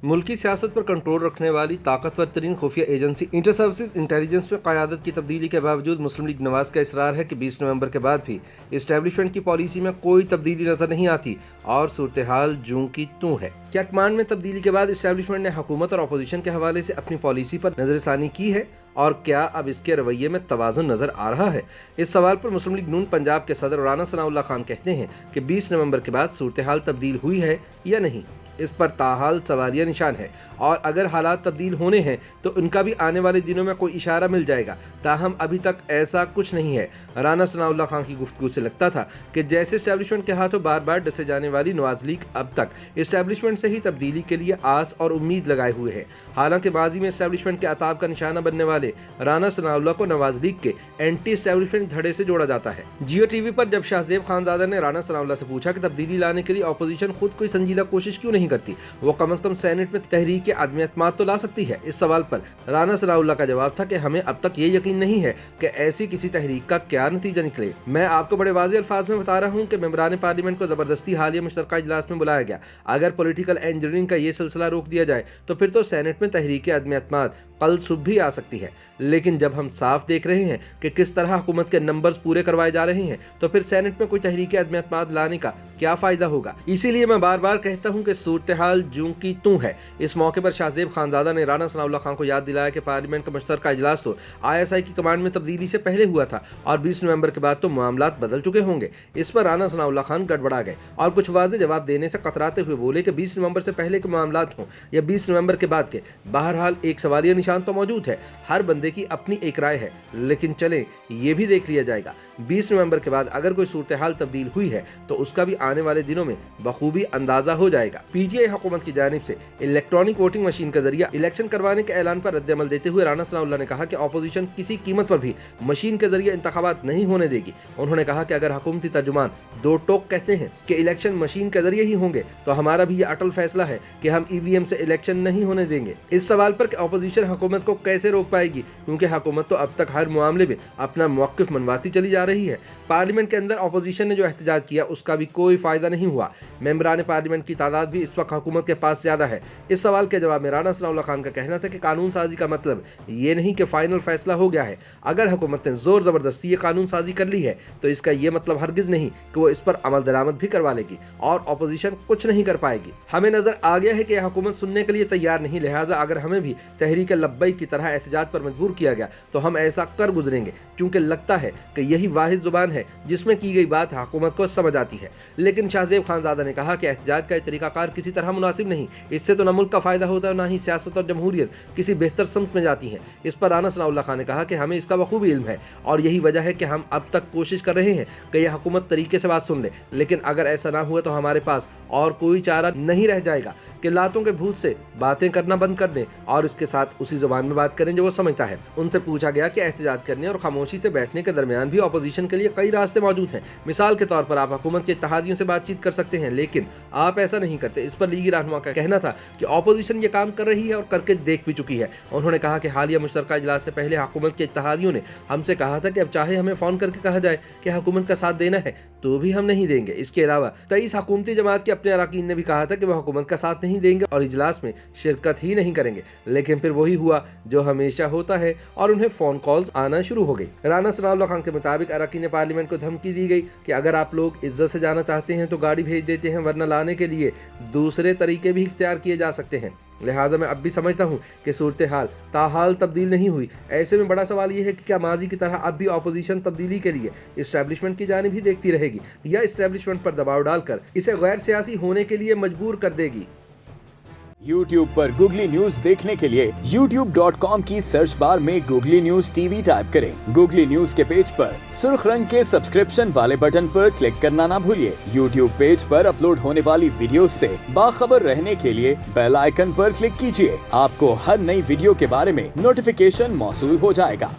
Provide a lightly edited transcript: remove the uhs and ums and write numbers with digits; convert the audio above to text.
मुल्की सियासत पर कंट्रोल रखने वाली ताकतवर तरीन खुफिया एजेंसी इंटर सर्विसेज इंटेलिजेंस में क़यादत की तब्दीली के बावजूद मुस्लिम लीग नवाज का इसरार है कि 20 नवंबर के बाद भी इस्टेब्लिशमेंट की पॉलिसी में कोई तब्दीली नजर नहीं आती और सूरत हाल जूं की तूं है। क्या कमांड में तब्दीली के बाद इस्टेब्लिशमेंट ने हुकूमत और अपोजिशन के हवाले से अपनी पॉलिसी पर नजरसानी की है और क्या अब इसके रवैये में तवाज़ुन नजर आ रहा है? इस सवाल पर मुस्लिम लीग नून पंजाब के सदर राना सनाउल्लाह खान कहते हैं कि 20 नवंबर के बाद सूरत हाल तब्दील हुई है या नहीं, इस पर ताहाल सवालिया निशान है और अगर हालात तब्दील होने हैं तो उनका भी आने वाले दिनों में कोई इशारा मिल जाएगा। ताहम अभी तक ऐसा कुछ नहीं है। राना सनाउल्लाह खान की गुफ्तगू से लगता था कि जैसे इस्टेब्लिशमेंट के हाथों बार बार डसे जाने वाली नवाज लीग अब तक इस्टेब्लिशमेंट से ही तब्दीली के लिए आस और उम्मीद लगाए हुए है। हालांकि माजी में इस्टेब्लिशमेंट के अताब का निशाना बनने वाले राना सनाउल्लाह को नवाज लीग के एंटी इस्टेब्लिशमेंट धड़े से जोड़ा जाता है। जियो टीवी पर जब शाहजेब खानजादा ने राना सनाउल्लाह से पूछा कि तब्दीली लाने के लिए अपोजिशन खुद कोई संजीदा कोशिश क्यों नहीं करती, वो कम से कम सेनेट में तहरीक अदम एतमाद तो ला सकती है। इस सवाल पर राना सनाउल्लाह का जवाब था कि हमें अब तक ये यकीन नहीं है कि ऐसी किसी तहरीक का क्या नतीजा निकले। मैं आपको बड़े वाज़ेह अल्फाज में बता रहा हूँ कि मेंबरान पार्लियामेंट को जबरदस्ती हालिया मुश्तरका इजलास में बुलाया गया। अगर पॉलिटिकल इंजीनियरिंग का ये सिलसिला रोक दिया जाए तो फिर तो सेनेट में तहरीक अदम एतमाद कल सुबह भी आ सकती है। लेकिन जब हम साफ देख रहे हैं कि किस तरह हुकूमत के नंबर्स पूरे करवाए जा रहे हैं तो फिर सेनेट में कोई तहरीक अदम एतमाद लाने का क्या फायदा होगा। इसीलिए मैं बार बार कहता हूं कि सूरत हाल जूं की तूं है। इस मौके पर शाहजेब खानजादा ने राना सनाउल्लाह खान को याद दिलाया कि पार्लियामेंट का मुश्तरका इजलास तो ISI की कमांड में तब्दीली से पहले हुआ था और 20 नवंबर के बाद तो मामलात बदल चुके होंगे। इस पर राना सनाउल्लाह खान गड़बड़ा गए और कुछ वाज़ेह जवाब देने से कतराते हुए बोले कि 20 नवंबर से पहले के मामलात हों या 20 नवंबर के बाद के, बहरहाल एक सवालिया निशान तो मौजूद है। हर बंदे की अपनी एक राय है, लेकिन चले ये भी देख लिया जाएगा 20 नवंबर के बाद अगर कोई सूरत हाल तब्दील हुई है तो उसका भी आने वाले दिनों में बखूबी अंदाजा हो जाएगा। PTI हुकूमत की जानिब से इलेक्ट्रॉनिक वोटिंग मशीन के जरिए इलेक्शन करवाने के ऐलान पर रद्द अमल देते हुए राना सनाउल्लाह ने कहा कि अपोजिशन किसी कीमत पर भी मशीन के जरिए इंतखाबात नहीं होने देगी। उन्होंने कहा कि अगर हुकूमती तर्जुमान दो टोक कहते हैं कि इलेक्शन मशीन के जरिए ही होंगे तो हमारा भी ये अटल फैसला है कि हम EVM से इलेक्शन नहीं होने देंगे। इस सवाल पर अपोजिशन हुकूमत को कैसे रोक पाएगी, क्योंकि हुकूमत तो अब तक हर मामले में अपना मौक़िफ़ मनवाती चली जा रही है। पार्लियामेंट के अंदर अपोजिशन ने जो एहतजाज किया उसका भी कोई फायदा नहीं हुआ। मेंबरान पार्लियामेंट की तादाद भी इस वक्त हुकूमत के पास ज्यादा है। इस सवाल के जवाब में राना सनाउल्लाह खान का कहना था कि कानून साजी का मतलब ये नहीं कि फाइनल फैसला हो गया है। अगर हुकूमत ने जोर जबरदस्ती ये कानून साजी कर ली है तो इसका ये मतलब हरगिज नहीं कि वो इस पर अमल दरामद भी करवा लेगी और अपोजिशन कुछ नहीं कर पाएगी। हमें नजर आ गया है कि यह हुकूमत सुनने के लिए तैयार नहीं, लिहाजा अगर हमें भी तहरीक लब्बैक की तरह एहतजाज पर मजबूर किया गया तो हम ऐसा कर गुजरेंगे, क्योंकि लगता है कि यही वाहिद जुबान है जिसमें की गई बात हुकूमत को समझ आती है। लेकिन शाहजेब खानजादा ने कहा कि एहतजाज का तरीकाकार किसी तरह मुनासिब नहीं, इससे तो न मुल्क का फायदा होता है न ही सियासत और जमहूरियत किसी बेहतर समत में जाती है। इस पर राना सनाउल्लाह खान ने कहा कि हमें इसका बखूबी इल्म है और यही वजह है कि हम अब तक कोशिश कर रहे हैं कि यह हुकूमत तरीके से बात सुन ले, लेकिन अगर ऐसा ना हुआ तो हमारे पास और कोई चारा नहीं रह जाएगा कि लातों के भूत से बातें करना बंद कर दें और उसके साथ उसी जुबान में बात करें जो वो समझता है। उनसे पूछा गया कि एहतजाज करने और खामोशी से बैठने के दरमियान भी अपोजिशन के लिए कई रास्ते मौजूद हैं। मिसाल के तौर पर आप हुकूमत के इत्तेहादियों से बातचीत कर सकते हैं, लेकिन आप ऐसा नहीं करते। इस पर लीगी रहनुमा का कहना था कि अपोजिशन ये काम कर रही है और करके देख भी चुकी है। उन्होंने कहा कि हालिया मुश्तरका इजलास से पहले हुकूमत के इत्तेहादियों ने हमसे कहा था कि अब चाहे हमें फोन करके कहा जाए कि हुकूमत का साथ देना है तो भी हम नहीं देंगे। इसके अलावा 23 हुकूमती जमात के अपने अरकान ने भी कहा था कि वह हुकूमत का साथ नहीं देंगे और इजलास में शिरकत ही नहीं करेंगे, लेकिन फिर वही हुआ जो हमेशा होता है और उन्हें फोन कॉल्स आना शुरू हो गई। राना सनाउल्लाह खान के मुताबिक अरकान पार्लियामेंट को धमकी दी गई कि अगर आप लोग इज्जत से जाना चाहते हैं तो गाड़ी भेज देते हैं, वरना लाने के लिए दूसरे तरीके भी इख्तियार किए जा सकते हैं। लिहाजा मैं अब भी समझता हूँ कि सूरत हाल ताहाल तब्दील नहीं हुई। ऐसे में बड़ा सवाल यह है कि क्या माजी की तरह अब भी अपोजिशन तब्दीली के लिए इस्टेब्लिशमेंट की जानिब ही देखती रहेगी या इस्टेब्लिशमेंट पर दबाव डालकर इसे गैर सियासी होने के लिए मजबूर कर देगी। YouTube पर गूगली न्यूज देखने के लिए youtube.com की सर्च बार में गूगली न्यूज TV टाइप करें। गूगली न्यूज के पेज पर सुर्ख रंग के सब्सक्रिप्शन वाले बटन पर क्लिक करना ना भूलिए। YouTube पेज पर अपलोड होने वाली वीडियोस से बाखबर रहने के लिए बेल आइकन पर क्लिक कीजिए। आपको हर नई वीडियो के बारे में नोटिफिकेशन मौसूल हो जाएगा।